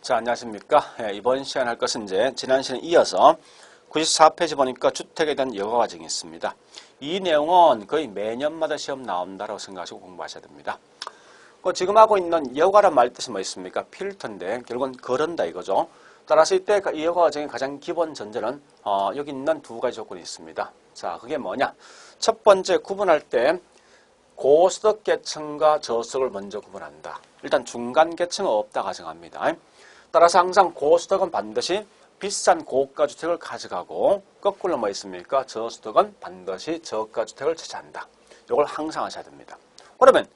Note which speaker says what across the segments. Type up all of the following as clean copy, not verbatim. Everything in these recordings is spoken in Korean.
Speaker 1: 자, 안녕하십니까. 이번 시간 할 것은 이제 지난 시간에 이어서 94페이지 보니까 주택에 대한 여과 과정이 있습니다. 이 내용은 거의 매년마다 시험 나온다라고 생각하시고 공부하셔야 됩니다. 지금 하고 있는 여과란 말 뜻이 뭐 있습니까? 필터인데 결국은 거른다 이거죠. 따라서 이때 이 여과 과정의 가장 기본 전제는 여기 있는 두 가지 조건이 있습니다. 자, 그게 뭐냐? 첫 번째 구분할 때 고소득 계층과 저소득을 먼저 구분한다. 일단 중간 계층은 없다 가정합니다. 따라서 항상 고소득은 반드시 비싼 고가주택을 가져가고 거꾸로 뭐 있습니까? 저소득은 반드시 저가주택을 차지한다. 이걸 항상 하셔야 됩니다. 그러면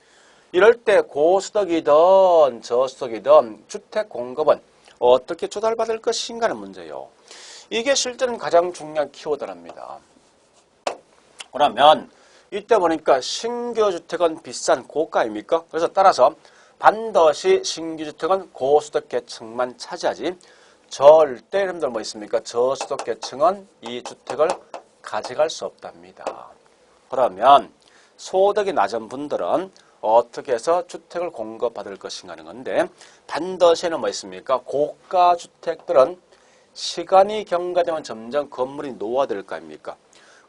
Speaker 1: 이럴 때 고소득이든 저소득이든 주택 공급은 어떻게 조달받을 것인가는 문제예요. 이게 실제는 가장 중요한 키워드랍니다. 그러면 이때 보니까 신규 주택은 비싼 고가입니까? 그래서 따라서 반드시 신규 주택은 고소득 계층만 차지하지 절대 여러분들 뭐 있습니까? 저소득 계층은 이 주택을 가져갈 수 없답니다. 그러면 소득이 낮은 분들은 어떻게 해서 주택을 공급받을 것인가 하는 건데 반드시는 뭐 있습니까? 고가 주택들은 시간이 경과되면 점점 건물이 노화될 거 아닙니까?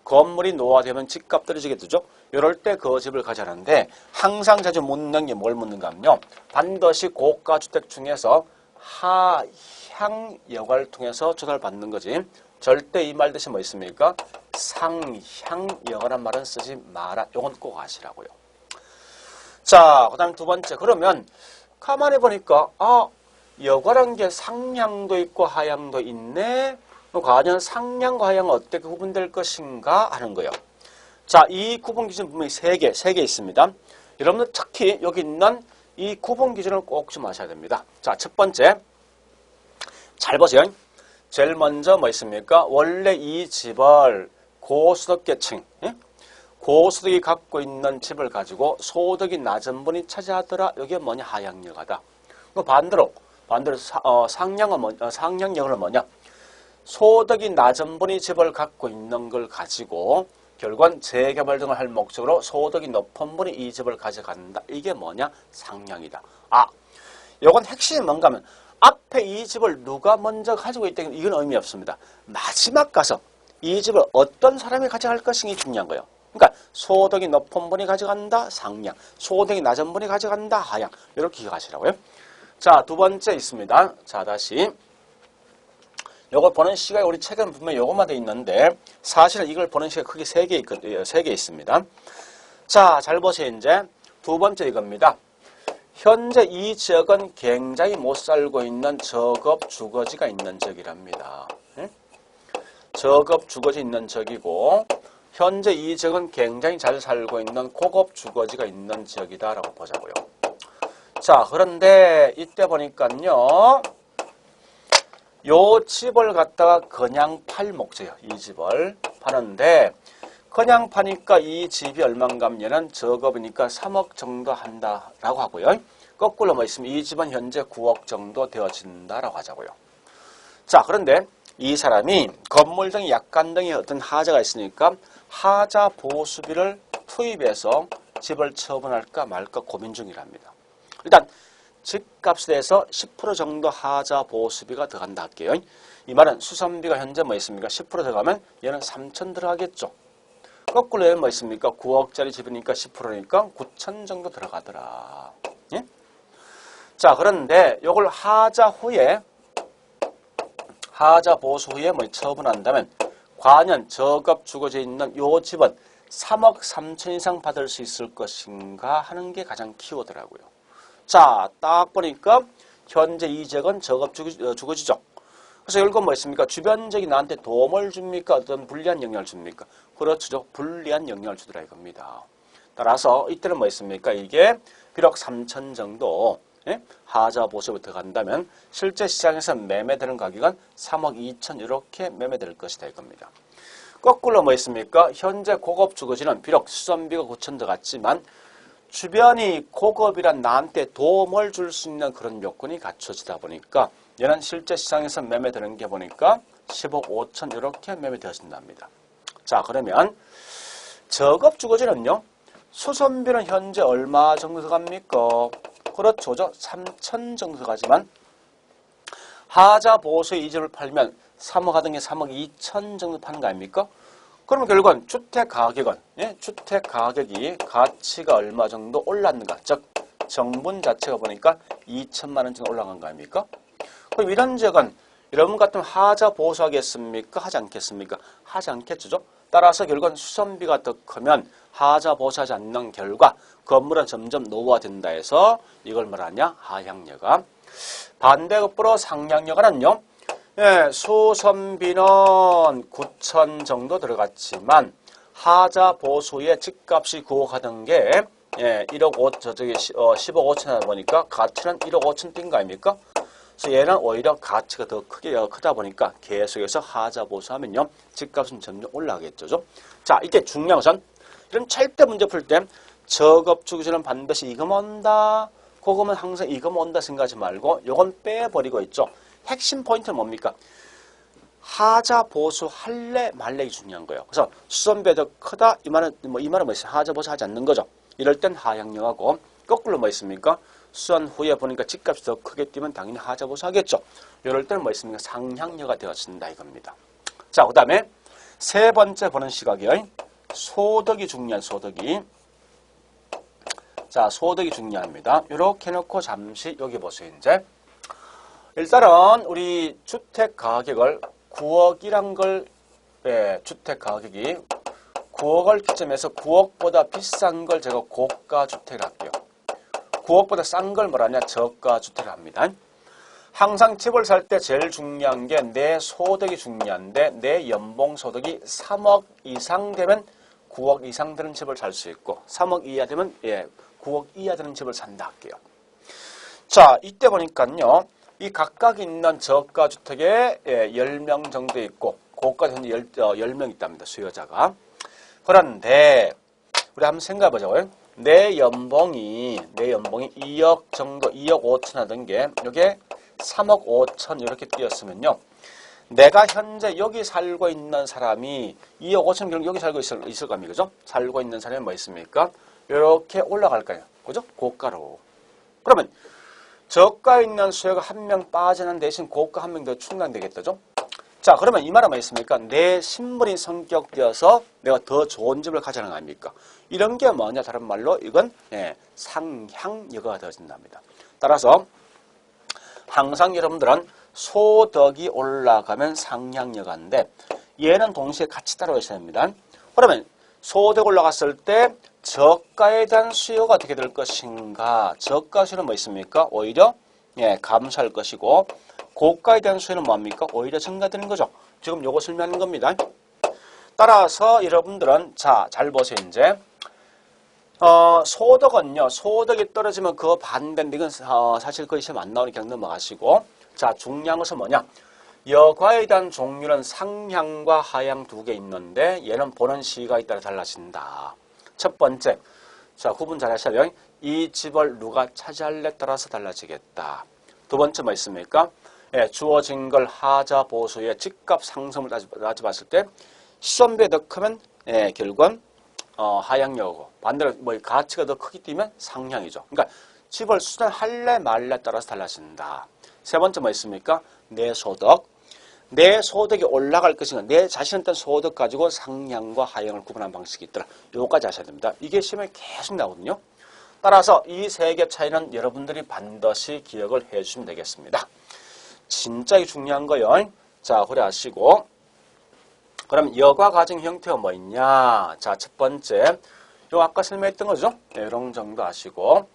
Speaker 1: 건물이 노화되면 집값 떨어지게 되죠. 이럴 때 그 집을 가져가는데 항상 자주 묻는 게 뭘 묻는가 하면요. 반드시 고가주택 중에서 하향 여과를 통해서 조달받는 거지. 절대 이 말 대신 뭐 있습니까? 상향 여과란 말은 쓰지 마라. 이건 꼭 아시라고요. 자, 그 다음 두 번째. 그러면 가만히 보니까 여과란 게 상향도 있고 하향도 있네. 과연 상향과 하향은 어떻게 구분될 것인가 하는 거예요. 자, 이 구분 기준 분명히 세 개 있습니다. 여러분들 특히 여기 있는 이 구분 기준을 꼭 좀 아셔야 됩니다. 자, 첫 번째. 잘 보세요. 제일 먼저 뭐 있습니까? 원래 이 집을 고소득 계층, 고소득이 갖고 있는 집을 가지고 소득이 낮은 분이 차지하더라. 이게 뭐냐? 하향여가다. 반대로 상향여가는 뭐냐? 소득이 낮은 분이 집을 갖고 있는 걸 가지고 결국은 재개발 등을 할 목적으로 소득이 높은 분이 이 집을 가져간다. 이게 뭐냐? 상향이다. 이건 핵심이 뭔가 하면 앞에 이 집을 누가 먼저 가지고 있다. 이건 의미 없습니다. 마지막 가서 이 집을 어떤 사람이 가져갈 것이 중요한 거예요. 그러니까 소득이 높은 분이 가져간다. 상향. 소득이 낮은 분이 가져간다. 하향. 이렇게 기억하시라고요. 자, 두 번째 있습니다. 자, 다시. 요걸 보는 시각이 우리 책은 분명히 요것만 돼 있는데 사실은 이걸 보는 시각이 크게 세 개 있습니다. 자, 잘 보세요. 이제 두 번째 이겁니다. 현재 이 지역은 굉장히 못 살고 있는 저급 주거지가 있는 지역이랍니다. 저급 주거지 있는 지역이고 현재 이 지역은 굉장히 잘 살고 있는 고급 주거지가 있는 지역이다라고 보자고요. 자, 그런데 이때 보니까요. 요 집을 갖다가 그냥 팔 목적이에요. 이 집을 파는데 그냥 파니까 이 집이 얼마인가 하면 저급이니까 3억 정도 한다라고 하고요. 거꾸로 뭐 있으면 이 집은 현재 9억 정도 되어진다라고 하자고요. 자, 그런데 이 사람이 건물 등이 약관 등의 어떤 하자가 있으니까 하자 보수비를 투입해서 집을 처분할까 말까 고민 중이랍니다. 일단 집값에 대해서 10% 정도 하자 보수비가 들어간다 할게요. 이 말은 수선비가 현재 뭐 있습니까? 10% 들어가면 얘는 3천 들어가겠죠. 거꾸로 얘는 뭐 있습니까? 9억짜리 집이니까 10%니까 9천 정도 들어가더라. 예? 자, 그런데 이걸 하자 보수 후에 뭐 처분한다면 과연 저급 주거지에 있는 요 집은 3억 3천 이상 받을 수 있을 것인가 하는 게 가장 키워드라고요. 자, 딱 보니까 현재 이 지역은 저급 주거지죠. 그래서 결국 뭐 있습니까? 주변 지역이 나한테 도움을 줍니까? 어떤 불리한 영향을 줍니까? 그렇죠. 불리한 영향을 주더라 이겁니다. 따라서 이때는 뭐 있습니까? 이게 비록 3천 정도 하자 보수비 들어간다면 실제 시장에서 매매되는 가격은 3억 2천 이렇게 매매될 것이다 이겁니다. 거꾸로 뭐 있습니까? 현재 고급 주거지는 비록 수선비가 9천 들어갔지만 주변이 고급이란 나한테 도움을 줄 수 있는 그런 요건이 갖춰지다 보니까 얘는 실제 시장에서 매매되는 게 보니까 10억 5천 이렇게 매매되어진답니다. 자, 그러면 저급 주거지는요. 수선비는 현재 얼마 정도 들어갑니까? 그렇죠. 3천 정도 들어가지만 하자 보수의 이 집을 팔면 3억 하던 게 3억 2천 정도 파는 거 아닙니까? 그러면 결국은 주택 가격은, 예? 주택 가격이 가치가 얼마 정도 올랐는가? 즉, 정분 자체가 보니까 2천만 원 정도 올라간 거 아닙니까? 그럼 이런 지역은 여러분 같으면 하자 보수하겠습니까? 하지 않겠습니까? 하지 않겠죠. 따라서 결국은 수선비가 더 크면 하자 보수하지 않는 결과 건물은 점점 노후화된다 해서 이걸 뭐라냐? 하향여가. 반대급부로 상향여가는요. 예, 수선비는 9천 정도 들어갔지만 하자 보수의 집값이 9억 하던 게 1억 5천, 10억 5천 하다 보니까 가치는 1억 5천 뛴 거 아닙니까? 그래서 얘는 오히려 가치가 더 크다 보니까 계속해서 하자 보수하면요. 집값은 점점 올라가겠죠. 자, 이때 중요한 것은 이런 절대 문제 풀 때 저급주기준은 반드시 이거만 온다. 그거면 항상 이거만 온다 생각하지 말고 요건 빼버리고 있죠. 핵심 포인트는 뭡니까? 하자 보수 할래 말래가 중요한 거예요. 그래서 수선비가 더 크다. 이 말은 뭐 있어요? 하자 보수 하지 않는 거죠. 이럴 땐 하향여하고 거꾸로 뭐 있습니까? 수선 후에 보니까 집값이 더 크게 뛰면 당연히 하자 보수 하겠죠. 이럴 때는 뭐 있습니까? 상향여가 되어진다 이겁니다. 자, 그 다음에 세 번째 보는 시각이요. 소득이 중요한 소득이. 자, 소득이 중요합니다. 이렇게 해놓고 잠시 여기 보세요. 이제 일단은 우리 주택 가격을 9억이란 걸 주택 가격이 9억을 기점해서 9억보다 비싼 걸 제가 고가 주택을 할게요. 9억보다 싼 걸 뭐라냐? 저가 주택을 합니다. 항상 집을 살 때 제일 중요한 게 내 소득이 중요한데 내 연봉 소득이 3억 이상 되면 9억 이상 되는 집을 살 수 있고 3억 이하 되면 9억 이하 되는 집을 산다 할게요. 자, 이때 보니까요. 이 각각 있는 저가 주택에 10명 정도 있고 고가 현재 10명 있답니다. 수요자가. 그런데 우리 한번 생각해 보자고요. 내 연봉이 2억 정도 2억 5천 하던 게 이게 3억 5천 이렇게 뛰었으면요. 내가 현재 여기 살고 있는 사람이 2억 5천 결국 여기 살고 있을 겁니다. 그죠? 살고 있는 사람이 뭐 있습니까? 이렇게 올라갈 거예요. 그죠? 고가로. 그러면 저가에 있는 수요가 한 명 빠지는 대신 고가 한 명 더 충당되겠죠? 자, 그러면 이 말은 뭐 있습니까? 내 신분이 성격되어서 내가 더 좋은 집을 가져가는 거 아닙니까? 이런 게 뭐냐? 다른 말로 이건 상향여가가 되어진답니다. 따라서 항상 여러분들은 소득이 올라가면 상향여가인데 얘는 동시에 같이 따라와 있어야 됩니다. 그러면 소득 올라갔을 때 저가에 대한 수요가 어떻게 될 것인가? 저가 수요는 뭐 있습니까? 오히려 감소할 것이고 고가에 대한 수요는 뭐합니까? 오히려 증가되는 거죠. 지금 요거 설명하는 겁니다. 따라서 여러분들은 자, 잘 보세요. 이제 소득은요. 소득이 떨어지면 그 반대인데 이건 사실 거의 시험 안 나오니까 그냥 넘어가시고 자, 중요한 것은 뭐냐? 여가에 대한 종류는 상향과 하향 두 개 있는데 얘는 보는 시각에 따라 달라진다. 첫 번째, 자, 구분 잘 하셔야 돼요. 이 집을 누가 차지할래 따라서 달라지겠다. 두 번째 뭐 있습니까? 주어진 걸 하자 보수의 집값 상승을 따져봤을 때 수선비가 더 크면 결국은 하향여고 반대로 뭐 가치가 더 크게 뛰면 상향이죠. 그러니까 집을 수선할래 말래 따라서 달라진다. 세 번째 뭐 있습니까? 내 소득. 내 소득이 올라갈 것인가, 내 자신의 어떤 소득 가지고 상향과 하향을 구분하는 방식이 있더라. 요거까지 하셔야 됩니다. 이게 시험에 계속 나오거든요. 따라서 이 세 개 차이는 여러분들이 반드시 기억을 해주시면 되겠습니다. 진짜 중요한 거요. 자, 그래 하시고 그럼 여가 과정 형태가 뭐 있냐? 자, 첫 번째 요 아까 설명했던 거죠. 이런 정도 하시고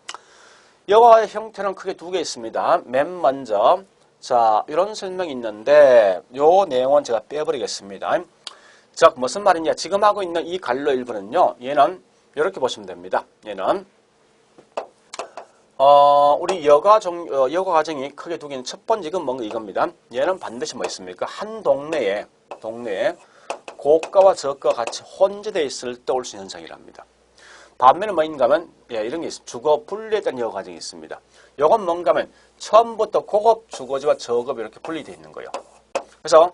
Speaker 1: 여가 형태는 크게 두 개 있습니다. 맨 먼저 자, 이런 설명이 있는데 요 내용은 제가 빼버리겠습니다. 자, 무슨 말이냐? 지금 하고 있는 이 갈로 1번은요. 얘는 이렇게 보시면 됩니다. 얘는 우리 여가 과정이 크게 두 개는 첫 번째 이건 뭔가 이겁니다. 얘는 반드시 뭐 있습니까? 한 동네에 고가와 저가가 같이 혼재되어 있을 때 올 수 있는 현상이랍니다. 반면에 뭐인가 하면 이런 게 있습니다. 주거 분리에 대한 여가 과정이 있습니다. 요건 뭔가 하면 처음부터 고급 주거지와 저급이 이렇게 분리되어 있는 거예요. 그래서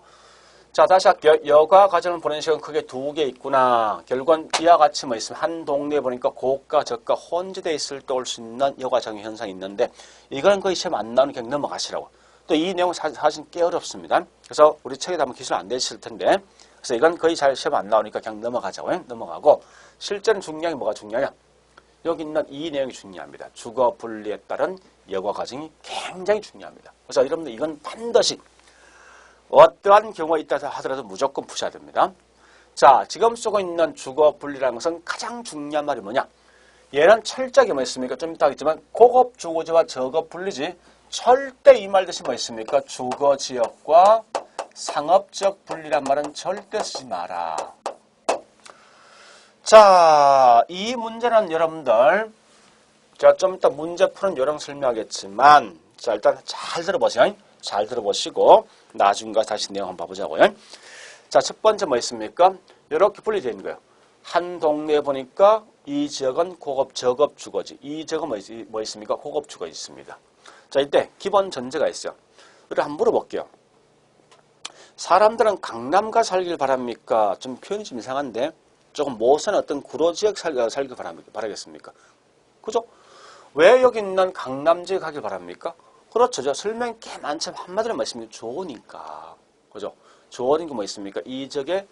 Speaker 1: 자, 다시 할게요. 여가 과정을 보는 시간 크게 두 개 있구나. 결국은 이와 같이 뭐 있으면 한 동네에 보니까 고가, 저가 혼재되어 있을 때 올 수 있는 여가 과정의 현상이 있는데 이거는 거의 시험 안 나오는 그냥 넘어가시라고. 또 이 내용은 사실 꽤 어렵습니다. 그래서 우리 책에도 한번 기술 안 되실 텐데, 그래서 이건 거의 잘 시험 안 나오니까 그냥 넘어가자고요. 넘어가고, 실제는 중요한 게 뭐가 중요하냐? 여기 있는 이 내용이 중요합니다. 주거 분리에 따른 여과 과정이 굉장히 중요합니다. 그래서 여러분들 이건 반드시 어떠한 경우가 있다 하더라도 무조건 푸셔야 됩니다. 자, 지금 쓰고 있는 주거 분리라는 것은 가장 중요한 말이 뭐냐? 얘는 철저하게 뭐 있습니까? 좀 이따 하겠지만 고급 주거지와 저급 분리지. 절대 이 말 대신 뭐 있습니까? 주거지역과 상업지역 분리란 말은 절대 쓰지 마라. 자, 이 문제는 여러분들 제가 좀 이따 문제 푸는 요령 설명하겠지만, 자, 일단 잘 들어보세요. 잘 들어보시고 나중에 다시 내용 한번 봐보자고요. 자, 첫 번째 뭐 있습니까? 이렇게 분리되어 있는 거예요. 한 동네에 보니까 이 지역은 고급, 저급 주거지. 이 지역은 뭐 있습니까? 고급 주거지 있습니다. 자, 이때 기본 전제가 있어요. 그래 한번 물어볼게요. 사람들은 강남가 살길 바랍니까? 좀 표현이 좀 이상한데 조금 모선 어떤 구로지역 살길 바라겠습니까? 그죠? 왜 여기 있는 강남지역 가길 바랍니까? 그렇죠. 저 설명이 꽤 많지만 한마디로 말씀드리면 좋으니까. 그죠? 좋은 게 뭐 있습니까? 이 지역에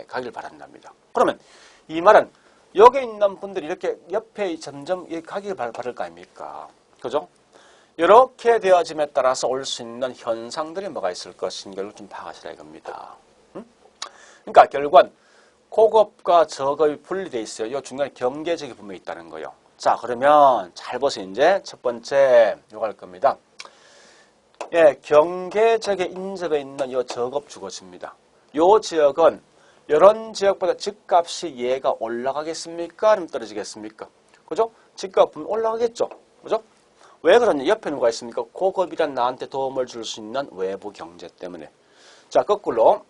Speaker 1: 가길 바란답니다. 그러면 이 말은 여기 있는 분들이 이렇게 옆에 점점 가길 바랄 거 아닙니까? 그죠? 이렇게 되어짐에 따라서 올 수 있는 현상들이 뭐가 있을 것인가를 좀 파악하시라 이겁니다. 그러니까 결국은 고급과 저급이 분리되어 있어요. 이 중간에 경계적인 부분이 있다는 거예요. 자, 그러면 잘 보세요. 이제 첫 번째 요거 할 겁니다. 예, 경계적에 인접해 있는 이 저급 주거지입니다. 이 지역은 이런 지역보다 집값이 얘가 올라가겠습니까? 아니면 떨어지겠습니까? 그죠? 집값은 올라가겠죠. 그죠? 왜 그러냐? 옆에 누가 있습니까? 고급이란 나한테 도움을 줄 수 있는 외부 경제 때문에. 자, 거꾸로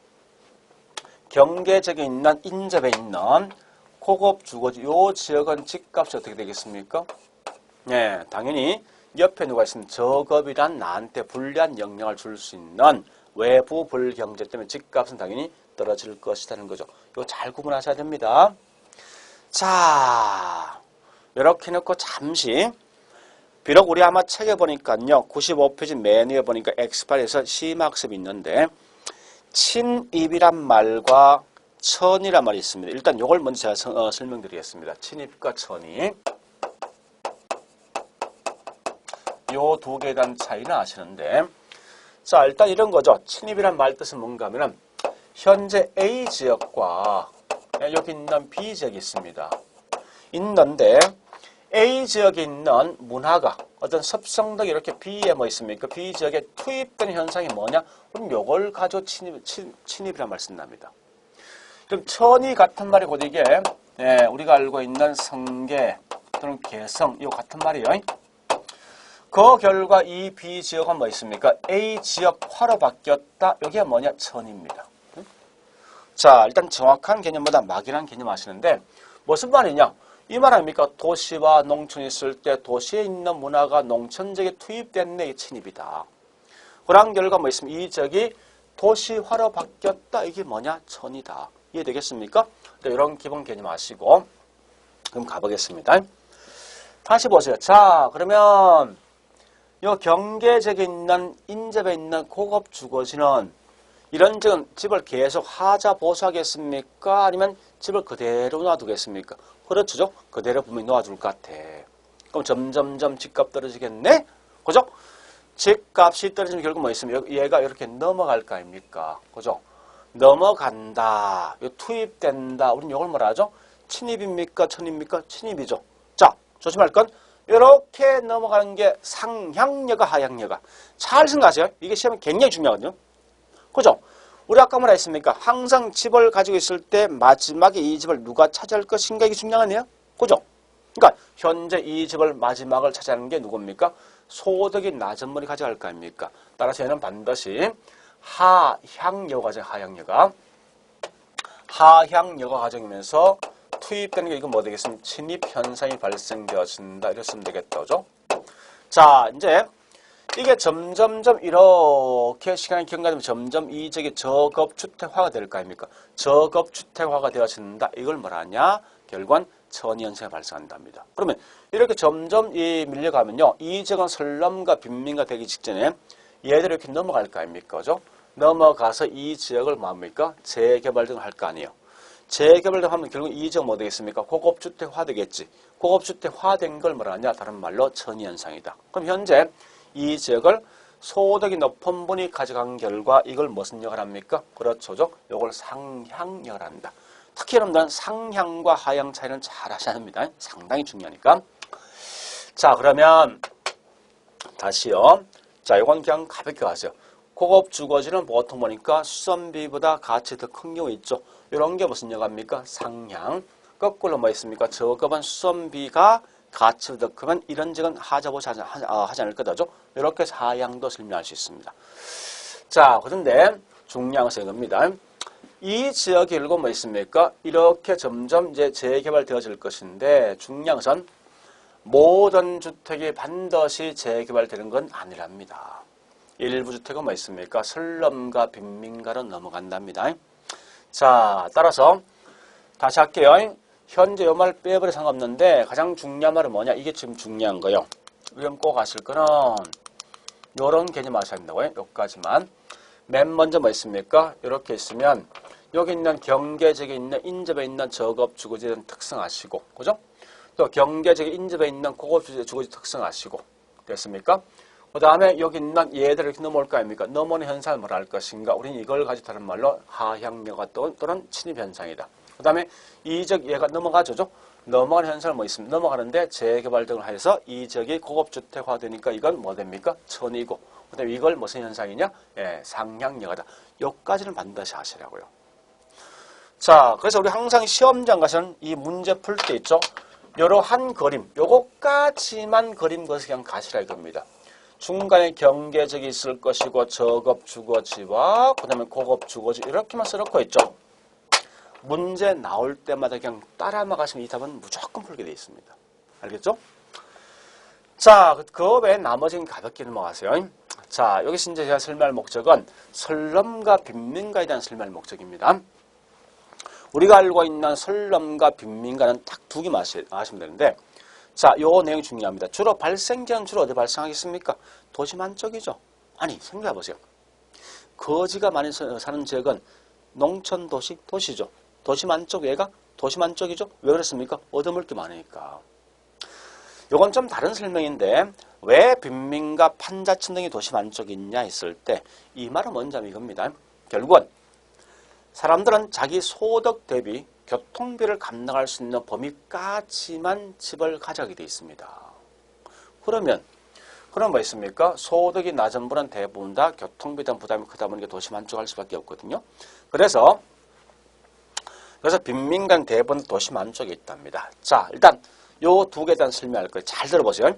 Speaker 1: 경계적에 있는 인접에 있는 고급 주거지 이 지역은 집값이 어떻게 되겠습니까? 네, 당연히 옆에 누가 있으면 저급이란 나한테 불리한 영향을 줄 수 있는 외부 불경제 때문에 집값은 당연히 떨어질 것이라는 거죠. 이거 잘 구분하셔야 됩니다. 자, 이렇게 놓고 잠시 비록 우리 아마 책에 보니까요 95페이지 맨 위에 보니까 X8에서 심학습이 있는데 친입이란 말과 천이란 말이 있습니다. 일단 이걸 먼저 제가 설명드리겠습니다. 친입과 천이 요 두 개에 대한 차이는 아시는데, 자, 일단 이런 거죠. 친입이란 말 뜻은 뭔가 하면은 현재 A 지역과 여기 있는 B 지역이 있습니다. 있는데 A 지역에 있는 문화가 어떤 습성덕이 이렇게 B에 뭐 있습니까? B 지역에 투입된 현상이 뭐냐? 그럼 요걸 가지고 친입이란 말 쓴답니다. 그럼 천이 같은 말이 곧 이게 우리가 알고 있는 성계 또는 개성 이거 같은 말이에요. 그 결과 이 B 지역은 뭐 있습니까? A 지역화로 바뀌었다. 여기가 뭐냐? 천입니다. 자, 일단 정확한 개념보다 막연한 개념 아시는데 무슨 말이냐? 이 말 아닙니까? 도시와 농촌이 있을 때 도시에 있는 문화가 농촌 지역에 투입됐네. 이 친입이다. 그런 결과 뭐 있습니까? 이 지역이 도시화로 바뀌었다. 이게 뭐냐? 천이다. 이해되겠습니까? 이런 기본 개념 아시고 그럼 가보겠습니다. 다시 보세요. 자, 그러면 요 경계지역에 있는 인접에 있는 고급 주거지는 이런 집을 계속 하자 보수하겠습니까? 아니면 집을 그대로 놔두겠습니까? 그렇죠. 그대로 분명히 놓아줄 것 같아. 그럼 점점점 집값 떨어지겠네? 그죠? 집값이 떨어지면 결국 뭐 있으면 얘가 이렇게 넘어갈 거 아닙니까? 그죠? 넘어간다. 투입된다. 우리는 이걸 뭐라 하죠? 친입입니까? 천입니까? 친입이죠. 자, 조심할 건 이렇게 넘어가는 게 상향여가 하향여가. 잘 생각하세요. 이게 시험에 굉장히 중요하거든요. 그죠? 우리 아까 뭐라 했습니까? 항상 집을 가지고 있을 때 마지막에 이 집을 누가 차지할 것인가 이게 중요하네요. 그죠? 그러니까 현재 이 집을 마지막을 차지하는 게 누굽니까? 소득이 낮은 분이 가져갈 거 아닙니까? 따라서 얘는 반드시 하향여가 과정, 하향여가. 하향여가 과정이면서 투입되는 게 이건 뭐 되겠습니까? 친입 현상이 발생되어진다. 이랬으면 되겠다. 그죠? 자, 이제 이게 점점점 이렇게 시간이 경과되면 점점 이 지역이 저급주택화가 될 거 아닙니까? 저급주택화가 되어진다. 이걸 뭐라 하냐? 결국은 천이 현상이 발생한답니다. 그러면 이렇게 점점 밀려가면요. 이 지역은 설람과 빈민가 되기 직전에 얘들이 이렇게 넘어갈 거 아닙니까? 그죠? 넘어가서 이 지역을 뭡니까? 재개발 등을 할 거 아니에요. 재개발 등 하면 결국 이 지역 뭐 되겠습니까? 고급주택화 되겠지. 고급주택화된 걸 뭐라 하냐? 다른 말로 전이현상이다. 그럼 현재 이 지역을 소득이 높은 분이 가져간 결과 이걸 무슨 역을 합니까? 그렇죠. 이걸 상향역을 한다. 특히 여러분들은 상향과 하향 차이는 잘 하셔야 합니다. 상당히 중요하니까. 자, 그러면 다시요. 자, 이건 그냥 가볍게 하세요. 고급 주거지는 보통 보니까 수선비보다 가치 더 큰 경우 있죠. 이런 게 무슨 역합니까? 상향. 거꾸로 뭐 있습니까? 저급은 수선비가 가치가 더 크면 이런 적은 하자보지 하지 않을 거다죠. 이렇게 하향도 설명할 수 있습니다. 자, 그런데 중요한 것은 이겁니다. 이 지역이 일곱 뭐 있습니까? 이렇게 점점 이제 재개발되어질 것인데 중요한 것은 모든 주택이 반드시 재개발되는 건 아니랍니다. 일부 주택은 뭐 있습니까? 슬럼과 빈민가로 넘어간답니다. 자, 따라서 다시 할게요. 현재 요 말 빼버려 상관없는데 가장 중요한 말은 뭐냐? 이게 지금 중요한 거예요. 이건 꼭 아실 거는 요런 개념 아셔야 된다고요. 여기까지만. 맨 먼저 뭐 있습니까? 이렇게 있으면 여기 있는 경계지역에 있는 인접에 있는 저급 주거지의 특성 아시고, 그죠? 또 경계지역에 인접에 있는 고급 주거지 특성 아시고, 됐습니까? 그 다음에 여기 있는 얘들을 이렇게 넘어올 거 아닙니까? 넘어오는 현상을 뭐라 할 것인가? 우리는 이걸 가지고 다른 말로 하향여가 또는 침입현상이다. 그 다음에 이 지역 얘가 넘어가죠. 넘어가는 현상은 뭐 있습니까? 넘어가는데 재개발 등을 해서 이 지역이 고급주택화 되니까 이건 뭐 됩니까? 천이고. 그 다음에 이걸 무슨 현상이냐? 예, 상향여가다. 여기까지는 반드시 하시라고요. 자, 그래서 우리 항상 시험장 가서는 이 문제 풀 때 있죠. 이러한 그림, 요거까지만 그림 그려서 그냥 가시라 이겁니다. 중간에 경계적이 있을 것이고 저급 주거지와 그 다음에 고급 주거지 이렇게만 써놓고 있죠. 문제 나올 때마다 그냥 따라만 가시면 이 답은 무조건 풀게 되어 있습니다. 알겠죠? 자, 그 외에 나머지는 가볍게 넘어가세요. 자, 여기서 이제 제가 설명할 목적은 설럼과 빈민가에 대한 설명할 목적입니다. 우리가 알고 있는 설럼과 빈민가는 딱 두 개만 아시면 되는데, 자, 요 내용이 중요합니다. 주로 발생지는 주로 어디 발생하겠습니까? 도시만 쪽이죠. 아니, 생각해 보세요. 거지가 많이 사는 지역은 농촌 도시, 도시죠. 도시만 쪽 얘가 도시만 쪽이죠. 왜 그렇습니까? 얻어먹을 게 많으니까. 요건 좀 다른 설명인데 왜 빈민가 판자촌 등이 도시만 쪽이 있냐 했을 때 이 말은 뭔지 이겁니다. 결국은 사람들은 자기 소득 대비 교통비를 감당할 수 있는 범위까지만 집을 가져가게 되어 있습니다. 그럼 뭐 있습니까? 소득이 낮은 분은 대부분 다 교통비에 대한 부담이 크다 보니까 도시만 쪽 할 수밖에 없거든요. 그래서 빈민가는 대부분 도시만 쪽에 있답니다. 자, 일단 요 두 개에 대한 설명할 거예요. 잘 들어보세요.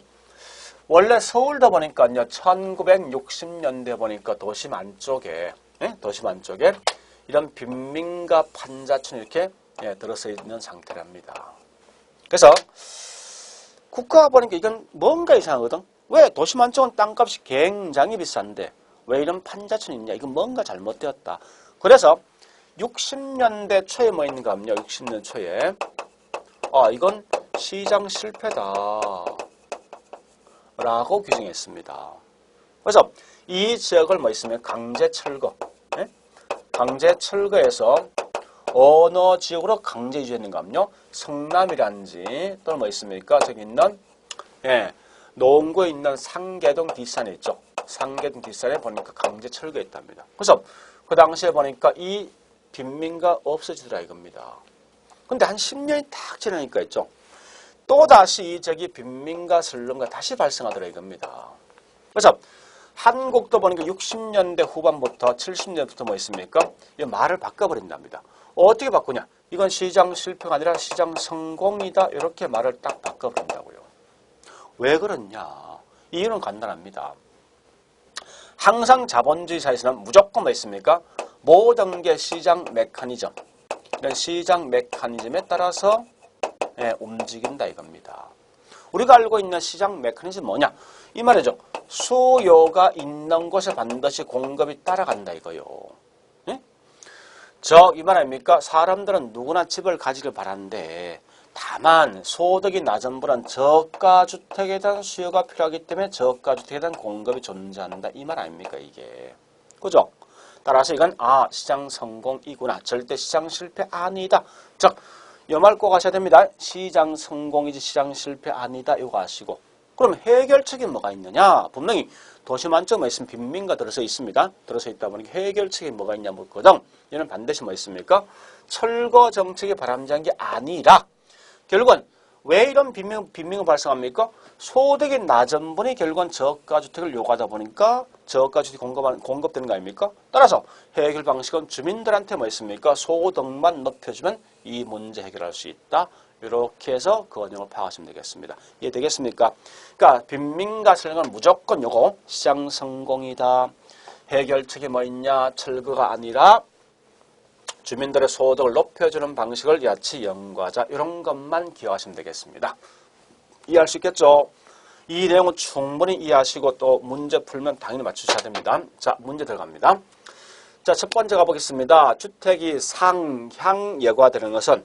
Speaker 1: 원래 서울도 보니까요, 1960년대 보니까 도시만 쪽에 이런 빈민가 판자촌이 이렇게 들어서 있는 상태랍니다. 그래서 국가가 보니까 이건 뭔가 이상하거든. 왜 도시만 쪽은 땅값이 굉장히 비싼데 왜 이런 판자촌이 있냐? 이건 뭔가 잘못되었다. 그래서 60년대 초에 뭐 있는가 하면요. 60년 초에 이건 시장 실패다 라고 규정했습니다. 그래서 이 지역을 뭐 있으면 강제 철거, 강제 철거해서 어느 지역으로 강제 이주했는가 하면요. 성남이란지 또는 뭐 있습니까? 저기 있는 노원구에 있는 상계동 뒷산에 있죠. 상계동 뒷산에 보니까 강제 철거했답니다. 그래서 그 당시에 보니까 이 빈민가 없어지더라 이겁니다. 근데 한 10년이 딱 지나니까 있죠. 또다시 이 저기 빈민가 슬럼가 다시 발생하더라 이겁니다. 그래서 한국도 보니까 60년대 후반부터 70년대부터 뭐 있습니까? 이 말을 바꿔버린답니다. 어떻게 바꾸냐? 이건 시장 실패가 아니라 시장 성공이다. 이렇게 말을 딱 바꿔버린다고요. 왜 그렇냐? 이유는 간단합니다. 항상 자본주의 사회에서는 무조건 뭐 있습니까? 모든 게 시장 메커니즘. 이런 시장 메커니즘에 따라서 움직인다 이겁니다. 우리가 알고 있는 시장 메커니즘 뭐냐? 이 말이죠. 수요가 있는 곳에 반드시 공급이 따라간다 이거요. 이 말 아닙니까? 사람들은 누구나 집을 가지길 바라는데 다만 소득이 낮은 분은 저가주택에 대한 수요가 필요하기 때문에 저가주택에 대한 공급이 존재한다. 이 말 아닙니까 이게. 그죠? 따라서 이건 시장 성공이구나. 절대 시장 실패 아니다. 즉, 이 말 꼭 아셔야 됩니다. 시장 성공이지 시장 실패 아니다. 이거 아시고. 그럼 해결책이 뭐가 있느냐? 분명히 도시 만점에 있으면 빈민가 들어서 있습니다. 들어서 있다 보니까 해결책이 뭐가 있냐 묻거든. 얘는 반드시 뭐 있습니까? 철거 정책이 바람직한 게 아니라 결국은 왜 이런 빈민가 발생합니까? 소득이 낮은 분이 결국은 저가주택을 요구하다 보니까 저가주택이 공급되는 거 아닙니까? 따라서 해결 방식은 주민들한테 뭐 있습니까? 소득만 높여주면 이 문제 해결할 수 있다. 이렇게 해서 그 원형을 파악하시면 되겠습니다. 이해되겠습니까? 그러니까 빈민가 설명은 무조건 요거 시장 성공이다. 해결책이 뭐 있냐? 철거가 아니라 주민들의 소득을 높여주는 방식을 야치 연구하자. 이런 것만 기억하시면 되겠습니다. 이해할 수 있겠죠? 이 내용은 충분히 이해하시고 또 문제 풀면 당연히 맞추셔야 됩니다. 자, 문제 들어갑니다. 자, 첫 번째 가보겠습니다. 주택이 상향 예고되는 것은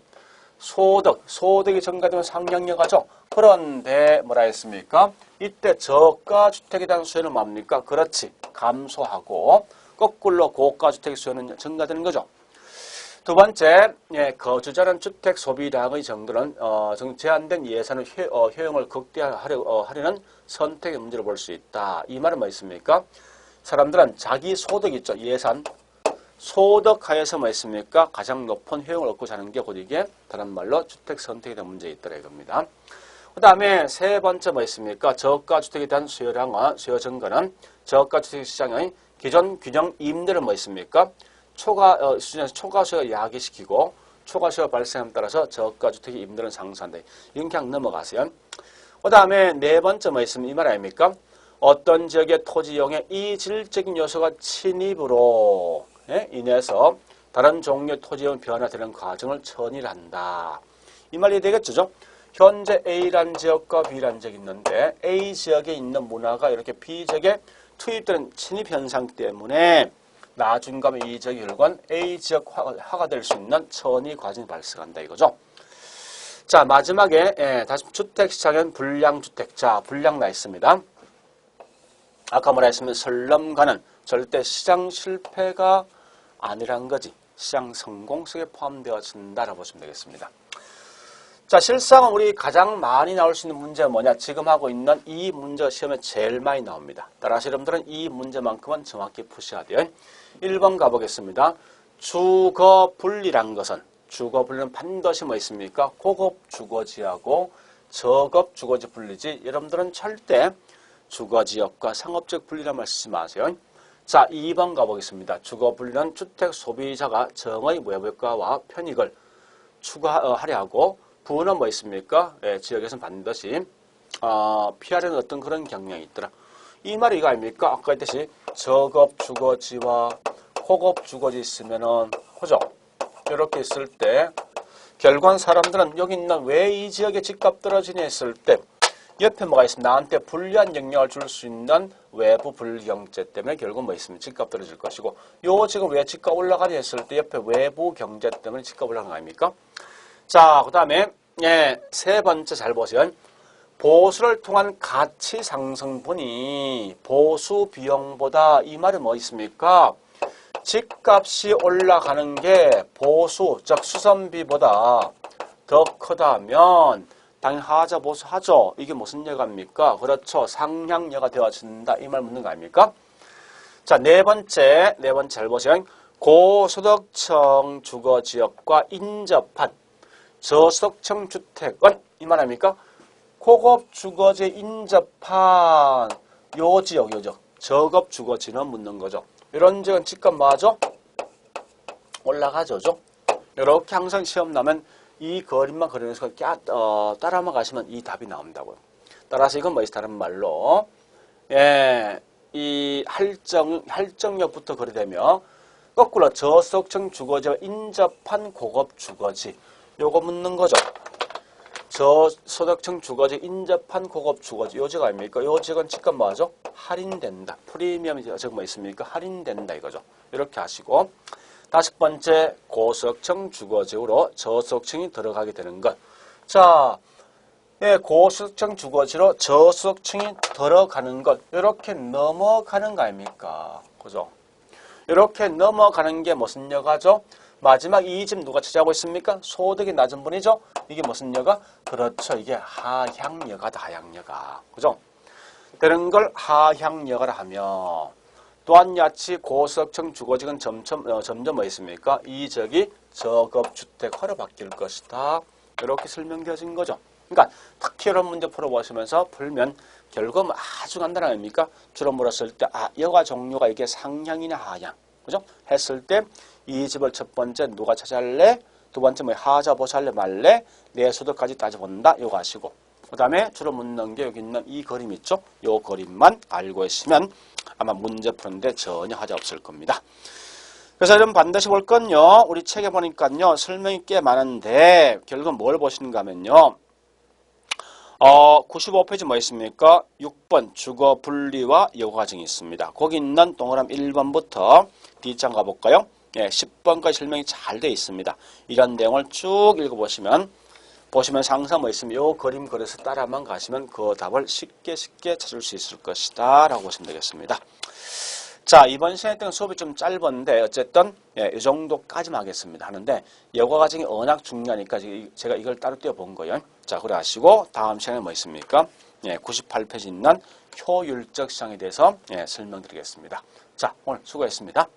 Speaker 1: 소득이 증가되면 상향여가죠. 그런데 뭐라 했습니까? 이때 저가주택에 대한 수요는 뭡니까? 그렇지. 감소하고 거꾸로 고가주택의 수요는 증가되는 거죠. 두 번째, 거주자는 주택 소비량의 정도는 제한된 예산의 효용을 극대화하려는 선택의 문제로 볼 수 있다. 이 말은 뭐 있습니까? 사람들은 자기 소득 있죠. 예산. 소득 하에서 뭐 있습니까? 가장 높은 효용을 얻고자 하는 게 곧 이게 다른 말로 주택 선택에 대한 문제 있더라 이겁니다. 그 다음에 세 번째 뭐 있습니까? 저가주택에 대한 수요 증가는 저가주택 시장의 기존 균형 임대를 뭐 있습니까? 초과수요가 야기시키고 초과수요가 발생함에 따라서 저가주택의 임대는 상승한다. 이건 그냥 넘어가세요. 그 다음에 네 번째 뭐 있으면 이 말 아닙니까? 어떤 지역의 토지 이용에 이질적인 요소가 침입으로 인해서 다른 종류의 토지 이용 변화되는 과정을 전이한다. 이 말이 되겠죠? 현재 A란 지역과 B란 지역이 있는데 A 지역에 있는 문화가 이렇게 B 지역에 투입되는 침입 현상 때문에 나중 가면 이 지역이 결국은 A 지역화가 될 수 있는 전이 과정이 발생한다 이거죠. 자, 마지막에 다시 주택시장엔 불량주택. 자, 불량 나 있습니다. 아까 뭐라 했으면 설렘가는 절대 시장 실패가 아니란 거지. 시장 성공 속에 포함되어진다라고 보시면 되겠습니다. 자, 실상은 우리 가장 많이 나올 수 있는 문제가 뭐냐? 지금 하고 있는 이 문제가 시험에 제일 많이 나옵니다. 따라서 여러분들은 이 문제만큼은 정확히 푸셔야 돼요. 1번 가보겠습니다. 주거분리란 것은 주거분리는 반드시 뭐 있습니까? 고급 주거지하고 저급 주거지 분리지. 여러분들은 절대 주거지역과 상업지역 분리란 말 쓰지 마세요. 자, 2번 가보겠습니다. 주거분리는 주택 소비자가 정의 외부효과와 편익을 추가하려 하고 부는 뭐 있습니까? 지역에서는 반드시 피하려는 어떤 그런 경향이 있더라. 이 말이 이거 아닙니까? 아까 했듯이 저급 주거지와 고급 주거지 있으면은 그죠? 이렇게 있을 때 결국은 사람들은 여기 있는 왜 이 지역에 집값 떨어지냐 했을 때 옆에 뭐가 있습니다. 나한테 불리한 영향을 줄 수 있는 외부 불경제 때문에 결국은 뭐 있습니까? 집값 떨어질 것이고 요 지금 왜 집값 올라가냐 했을 때 옆에 외부 경제 때문에 집값 올라가는 거 아닙니까? 자, 그 다음에 세 번째 잘 보세요. 보수를 통한 가치 상승분이 보수 비용보다 이 말이 뭐 있습니까? 집값이 올라가는 게 보수, 즉 수선비보다 더 크다면 당연히 하자 보수 하죠. 이게 무슨 예가입니까? 그렇죠. 상향여가 되어진다. 이 말 묻는 거 아닙니까? 자, 네 번째 잘 보세요. 고소득층 주거지역과 인접한 저소득층 주택은 이 말 아닙니까? 고급 주거지 인접한 요 지역, 저급 주거지는 묻는 거죠. 이런 지역은 집값 뭐하죠? 올라가죠. 이렇게 항상 시험 나면 이 그림만 그리면서 따라만 가시면 이 답이 나온다고요. 따라서 이건 뭐지? 다른 말로 이 할정역부터 그리되며 거꾸로 저소득층 주거지와 인접한 고급 주거지 요거 묻는 거죠. 저소득층 주거지 인접한 고급 주거지 요 지역 아닙니까? 요 지역은 집값 뭐하죠? 할인된다. 프리미엄이 저거 뭐 있습니까? 할인된다 이거죠. 이렇게 하시고 다섯 번째 고소득층 주거지로 저소득층이 들어가게 되는 것. 자, 예, 고소득층 주거지로 저소득층이 들어가는 것, 이렇게 넘어가는 거 아닙니까? 그죠? 이렇게 넘어가는 게 무슨 여가죠? 마지막 이 집 누가 차지하고 있습니까? 소득이 낮은 분이죠? 이게 무슨 여가? 그렇죠. 이게 하향여가다, 하향여가. 그죠? 이런 걸 하향여가라 하며, 또한 야치 고소득층 주거지는 점점 뭐 있습니까? 이적이 저급주택화로 바뀔 것이다. 이렇게 설명되어진 거죠. 그러니까 특히 이런 문제 풀어보시면서 풀면 결국 아주 간단한 아닙니까? 주로 물었을 때 여가 종류가 이게 상향이냐 하향, 그죠? 했을 때 이 집을 첫 번째 누가 차지할래? 두 번째 뭐 하자 보살래 말래? 내 소득까지 따져본다. 요거 아시고 그 다음에 주로 묻는 게 여기 있는 이 그림 있죠? 요 그림만 알고 있으면 아마 문제 푸는데 전혀 하자 없을 겁니다. 그래서 여러분 반드시 볼 건요. 우리 책에 보니까요. 설명이 꽤 많은데 결국 뭘 보시는가 하면요. 95페이지 뭐 있습니까? 6번 주거 분리와 여고 과정이 있습니다. 거기 있는 동그라미 1번부터 D장 가볼까요? 예, 10번까지 설명이 잘 되어 있습니다. 이런 내용을 쭉 읽어보시면 상상 뭐 있으면 요 그림 그려서 따라만 가시면 그 답을 쉽게 찾을 수 있을 것이다 라고 보시면 되겠습니다. 자, 이번 시간에 때는 수업이 좀 짧은데 어쨌든 이 정도까지만 하겠습니다. 하는데 여과 과정이 워낙 중요하니까 제가 이걸 따로 띄워본 거예요. 자, 그래 하시고 다음 시간에 뭐 있습니까? 98페이지 있는 효율적 시장에 대해서 설명드리겠습니다. 자, 오늘 수고했습니다.